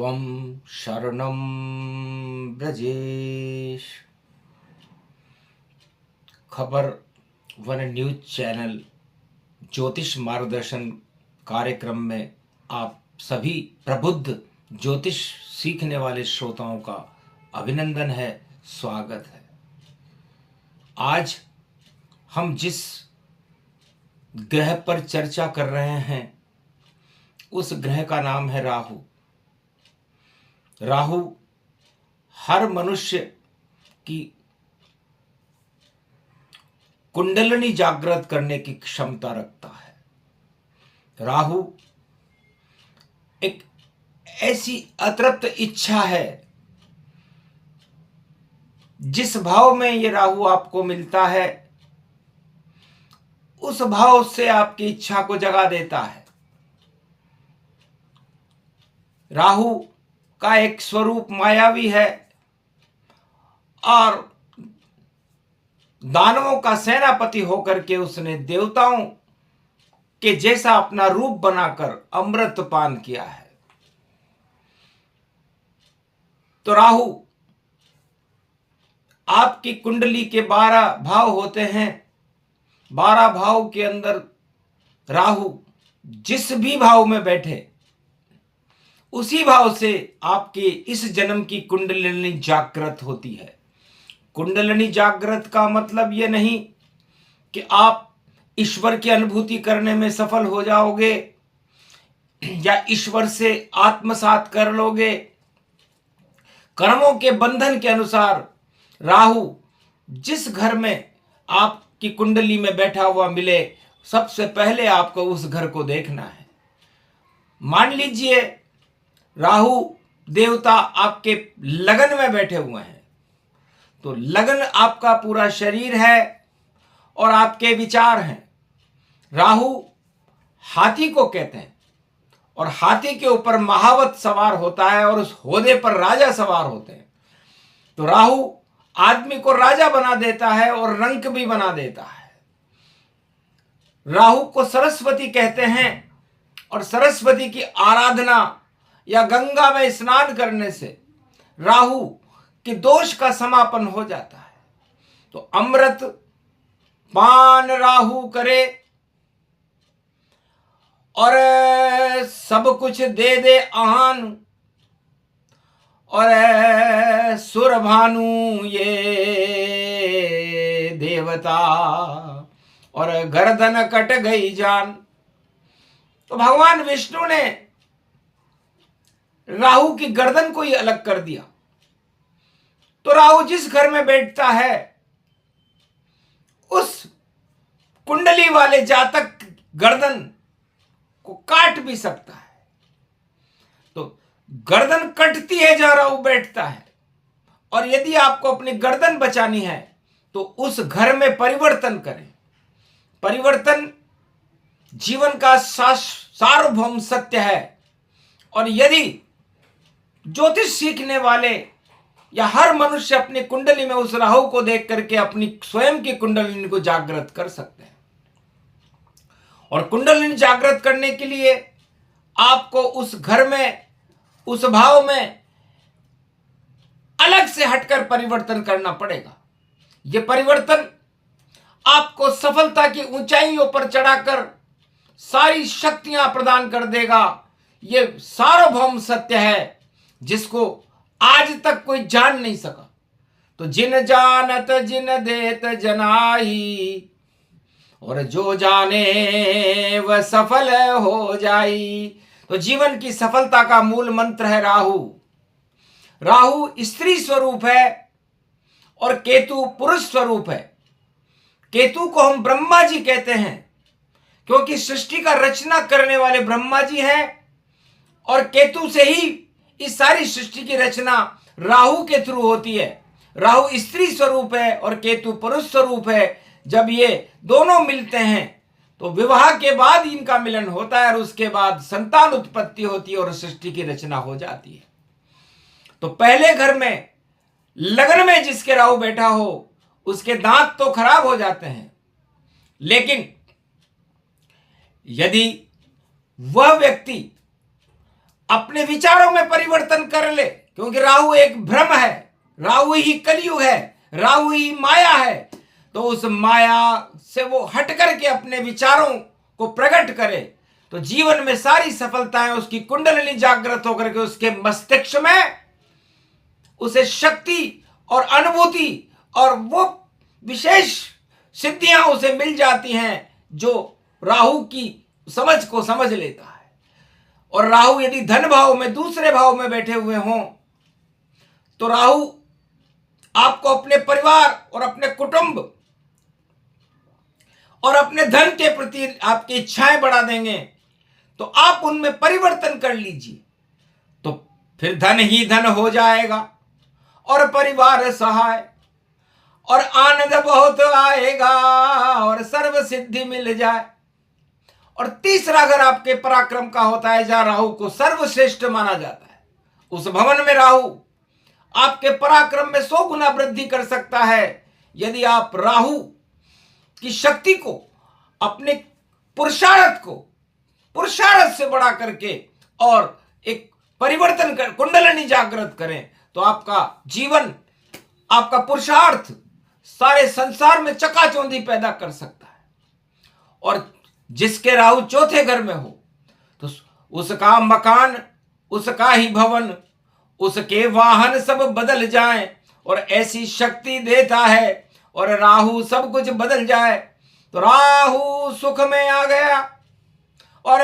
त्वं शरणं ब्रजेश। खबर वन न्यूज चैनल ज्योतिष मार्गदर्शन कार्यक्रम में आप सभी प्रबुद्ध ज्योतिष सीखने वाले श्रोताओं का अभिनंदन है, स्वागत है। आज हम जिस ग्रह पर चर्चा कर रहे हैं उस ग्रह का नाम है राहु। राहु हर मनुष्य की कुंडलिनी जागृत करने की क्षमता रखता है। राहु एक ऐसी अतृप्त इच्छा है, जिस भाव में ये राहु आपको मिलता है उस भाव से आपकी इच्छा को जगा देता है। राहु का एक स्वरूप मायावी है और दानवों का सेनापति होकर के उसने देवताओं के जैसा अपना रूप बनाकर अमृत पान किया है। तो राहु आपकी कुंडली के 12 भाव होते हैं। 12 भाव के अंदर राहु जिस भी भाव में बैठे उसी भाव से आपके इस जन्म की कुंडलिनी जागृत होती है। कुंडलिनी जागृत का मतलब यह नहीं कि आप ईश्वर की अनुभूति करने में सफल हो जाओगे या ईश्वर से आत्मसात कर लोगे। कर्मों के बंधन के अनुसार राहु जिस घर में आपकी कुंडली में बैठा हुआ मिले, सबसे पहले आपको उस घर को देखना है। मान लीजिए राहु देवता आपके लगन में बैठे हुए हैं, तो लगन आपका पूरा शरीर है और आपके विचार हैं। राहु हाथी को कहते हैं और हाथी के ऊपर महावत सवार होता है और उस होदे पर राजा सवार होते हैं। तो राहु आदमी को राजा बना देता है और रंक भी बना देता है। राहु को सरस्वती कहते हैं और सरस्वती की आराधना या गंगा में स्नान करने से राहु के दोष का समापन हो जाता है। तो अमृत पान राहु करे और सब कुछ दे दे आन, और सुर भानु ये देवता और गर्दन कट गई जान। तो भगवान विष्णु ने राहु की गर्दन को ही अलग कर दिया। तो राहु जिस घर में बैठता है उस कुंडली वाले जातक गर्दन को काट भी सकता है। तो गर्दन कटती है जहां राहु बैठता है, और यदि आपको अपनी गर्दन बचानी है तो उस घर में परिवर्तन करें। परिवर्तन जीवन का सार्वभौम सत्य है, और यदि ज्योतिष सीखने वाले या हर मनुष्य अपनी कुंडली में उस राहु को देख करके अपनी स्वयं की कुंडलिनी को जागृत कर सकते हैं। और कुंडलिनी जागृत करने के लिए आपको उस घर में, उस भाव में अलग से हटकर परिवर्तन करना पड़ेगा। यह परिवर्तन आपको सफलता की ऊंचाइयों पर चढ़ाकर सारी शक्तियां प्रदान कर देगा। यह सार्वभौम सत्य है जिसको आज तक कोई जान नहीं सका। तो जिन जानत जिन देत जनाई, और जो जाने वह सफल हो जाई। तो जीवन की सफलता का मूल मंत्र है राहु। राहु स्त्री स्वरूप है और केतु पुरुष स्वरूप है। केतु को हम ब्रह्मा जी कहते हैं क्योंकि सृष्टि का रचना करने वाले ब्रह्मा जी हैं, और केतु से ही इस सारी सृष्टि की रचना राहु के थ्रू होती है। राहु स्त्री स्वरूप है और केतु पुरुष स्वरूप है। जब ये दोनों मिलते हैं तो विवाह के बाद इनका मिलन होता है और उसके बाद संतान उत्पत्ति होती है और सृष्टि की रचना हो जाती है। तो पहले घर में लगन में जिसके राहु बैठा हो उसके दांत तो खराब हो जाते हैं, लेकिन यदि वह व्यक्ति अपने विचारों में परिवर्तन कर ले, क्योंकि राहु एक भ्रम है, राहु ही कलयुग है, राहु ही माया है। तो उस माया से वो हट करके अपने विचारों को प्रकट करे तो जीवन में सारी सफलताएं उसकी कुंडलिनी जागृत होकर के उसके मस्तिष्क में उसे शक्ति और अनुभूति और वो विशेष सिद्धियां उसे मिल जाती हैं जो राहु की समझ को समझ लेता है। और राहु यदि धन भाव में, दूसरे भाव में बैठे हुए हों तो राहु आपको अपने परिवार और अपने कुटुंब और अपने धन के प्रति आपकी इच्छाएं बढ़ा देंगे। तो आप उनमें परिवर्तन कर लीजिए, तो फिर धन ही धन हो जाएगा और परिवार सहाय और आनंद बहुत आएगा और सर्व सिद्धि मिल जाए। और तीसरा घर आपके पराक्रम का होता है, जहां राहु को सर्वश्रेष्ठ माना जाता है। उस भवन में राहु आपके पराक्रम में 100 गुना वृद्धि कर सकता है यदि आप राहु की शक्ति को, अपने पुरुषार्थ से बढ़ा करके और एक परिवर्तन कर, कुंडलिनी जागृत करें, तो आपका जीवन, आपका पुरुषार्थ सारे संसार में चकाचौंधी पैदा कर सकता है। और जिसके राहु चौथे घर में हो तो उसका मकान, उसका ही भवन, उसके वाहन सब बदल जाएं और ऐसी शक्ति देता है। और राहु सब कुछ बदल जाए तो राहु सुख में आ गया और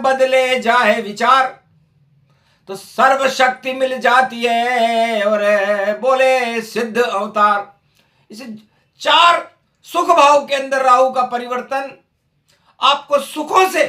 बदले जाए विचार तो सर्व शक्ति मिल जाती है और बोले सिद्ध अवतार। इसे 4 सुख भाव के अंदर राहु का परिवर्तन, आपको सुखों से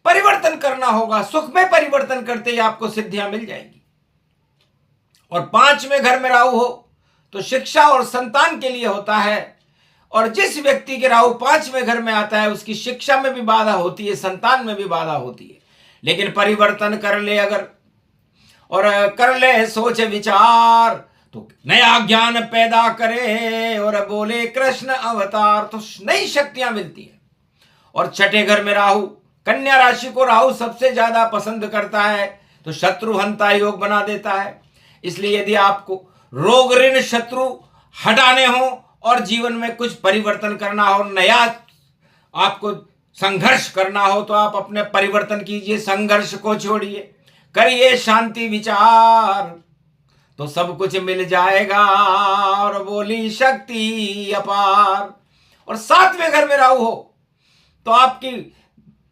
परिवर्तन करना होगा, सुख में परिवर्तन करते ही आपको सिद्धियां मिल जाएंगी। और 5वें घर में राहु हो तो शिक्षा और संतान के लिए होता है। और जिस व्यक्ति के राहु 5वें घर में आता है उसकी शिक्षा में भी बाधा होती है, संतान में भी बाधा होती है। लेकिन परिवर्तन कर ले अगर, और कर ले सोच विचार, तो नया ज्ञान पैदा करे और बोले कृष्ण अवतार, तो नई शक्तियां मिलती है। और छठे घर में राहु, कन्या राशि को राहु सबसे ज्यादा पसंद करता है तो शत्रु हंता योग बना देता है। इसलिए यदि आपको रोग ऋण शत्रु हटाने हो और जीवन में कुछ परिवर्तन करना हो, नया आपको संघर्ष करना हो, तो आप अपने परिवर्तन कीजिए, संघर्ष को छोड़िए, करिए शांति विचार, तो सब कुछ मिल जाएगा और बोली शक्ति अपार। और 7वें घर में राहु हो तो आपकी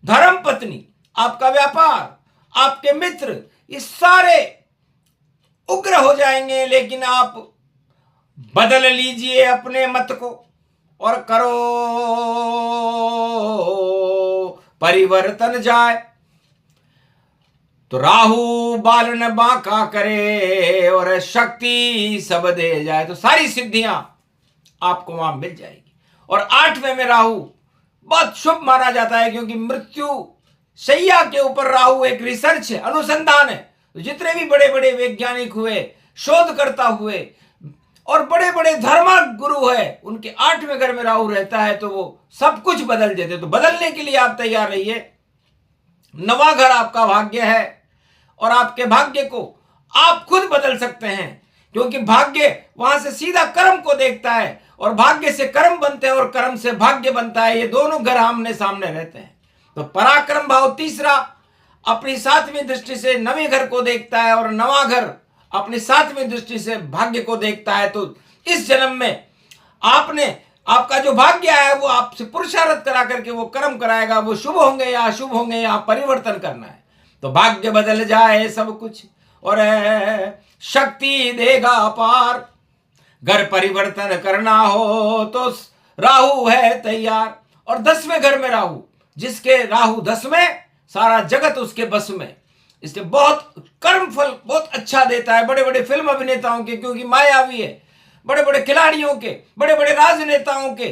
धर्म पत्नी, आपका व्यापार, आपके मित्र, ये सारे उग्र हो जाएंगे। लेकिन आप बदल लीजिए अपने मत को और करो परिवर्तन जाए, तो राहु बालन बांका करे और शक्ति सब दे जाए, तो सारी सिद्धियां आपको वहां मिल जाएगी। और 8वें में राहु बहुत शुभ माना जाता है, क्योंकि मृत्यु शैया के ऊपर राहु एक रिसर्च है, अनुसंधान है। तो जितने भी बड़े बड़े वैज्ञानिक हुए, शोधकर्ता हुए और बड़े बड़े धर्म गुरु है, उनके 8वें घर में राहु रहता है तो वो सब कुछ बदल देते। तो बदलने के लिए आप तैयार रहिए। 9वां घर आपका भाग्य है और आपके भाग्य को आप खुद बदल सकते हैं, क्योंकि भाग्य वहां से सीधा कर्म को देखता है और भाग्य से कर्म बनते हैं और कर्म से भाग्य बनता है। ये दोनों घर आमने सामने रहते हैं। तो पराक्रम भाव तीसरा अपनी 7वीं दृष्टि से 9वें घर को देखता है और 9वां घर अपनी 7वीं दृष्टि से भाग्य को देखता है। तो इस जन्म में आपका जो भाग्य है वो आपसे पुरुषार्थ करा करके वो कर्म कराएगा, वो शुभ होंगे या अशुभ होंगे, या परिवर्तन करना है। तो भाग्य बदल जाए सब कुछ और शक्ति देगा अपार। घर परिवर्तन करना हो तो राहु है तैयार। और 10वें घर में राहु, जिसके राहु 10 में, सारा जगत उसके बस में, इसलिए बहुत कर्म फल बहुत अच्छा देता है। बड़े बड़े फिल्म अभिनेताओं के, क्योंकि मायावी है, बड़े बड़े खिलाड़ियों के, बड़े बड़े राजनेताओं के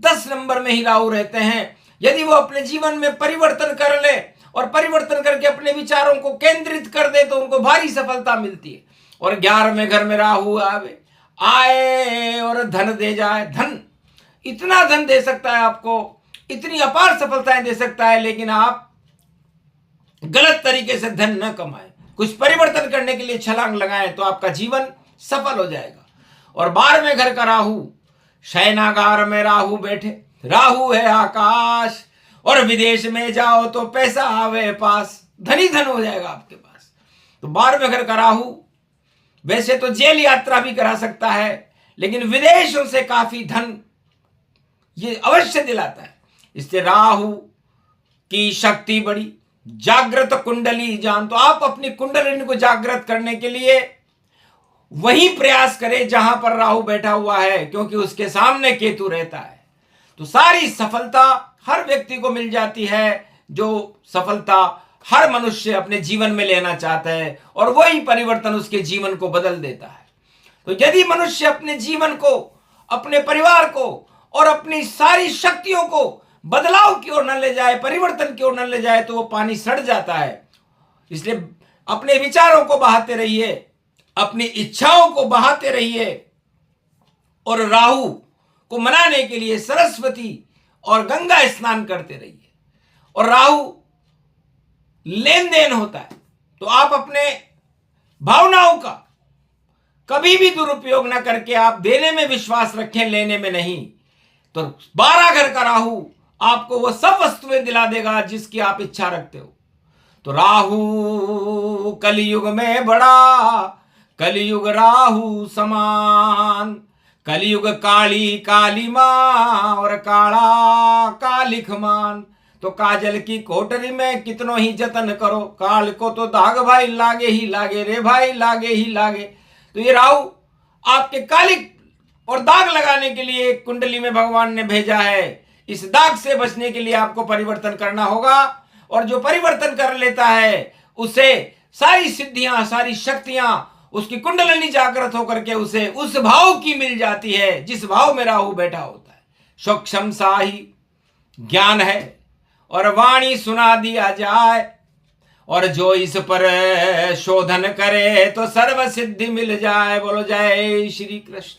10 नंबर में ही राहु रहते हैं। यदि वो अपने जीवन में परिवर्तन कर ले और परिवर्तन करके अपने विचारों को केंद्रित कर दे तो उनको भारी सफलता मिलती है। और 11वें घर में राहु आए और धन दे जाए। धन, इतना धन दे सकता है आपको, इतनी अपार सफलताएं दे सकता है, लेकिन आप गलत तरीके से धन न कमाएं, कुछ परिवर्तन करने के लिए छलांग लगाएं तो आपका जीवन सफल हो जाएगा। और 12वें घर का राहु, शयनागार में राहु बैठे, राहु है आकाश, और विदेश में जाओ तो पैसा आवे पास, धनी धन हो जाएगा आपके पास। तो 12वें घर का राहु वैसे तो जेल यात्रा भी करा सकता है, लेकिन विदेशों से काफी धन ये अवश्य दिलाता है। इससे राहु की शक्ति बड़ी, जागृत कुंडली जान, तो आप अपनी कुंडलिनी को जागृत करने के लिए वही प्रयास करें जहां पर राहु बैठा हुआ है, क्योंकि उसके सामने केतु रहता है। तो सारी सफलता हर व्यक्ति को मिल जाती है, जो सफलता हर मनुष्य अपने जीवन में लेना चाहता है, और वही परिवर्तन उसके जीवन को बदल देता है। तो यदि मनुष्य अपने जीवन को, अपने परिवार को और अपनी सारी शक्तियों को बदलाव की ओर न ले जाए, परिवर्तन की ओर न ले जाए, तो वो पानी सड़ जाता है। इसलिए अपने विचारों को बहाते रहिए, अपनी इच्छाओं को बहाते रहिए, और राहु को मनाने के लिए सरस्वती और गंगा स्नान करते रहिए। और राहु लेन देन होता है, तो आप अपने भावनाओं का कभी भी दुरुपयोग ना करके आप देने में विश्वास रखें, लेने में नहीं। तो 12 घर का राहु आपको वो सब वस्तुएं दिला देगा जिसकी आप इच्छा रखते हो। तो राहु कलयुग में बड़ा, कलयुग राहु समान, कलयुग काली काली मां और काला कालिख मान। तो काजल की कोठरी में कितनों ही जतन करो, काल को तो दाग भाई लागे ही लागे रे भाई, लागे ही लागे। तो ये राहु आपके कालिक और दाग लगाने के लिए कुंडली में भगवान ने भेजा है। इस दाग से बचने के लिए आपको परिवर्तन करना होगा, और जो परिवर्तन कर लेता है उसे सारी सिद्धियां, सारी शक्तियां, उसकी कुंडलिनी जागृत होकर के उसे उस भाव की मिल जाती है जिस भाव में राहु बैठा होता है। सूक्ष्म सा ही ज्ञान है, और वाणी सुना दिया जाए, और जो इस पर शोधन करे तो सर्व सिद्धि मिल जाए। बोलो जय श्री कृष्ण।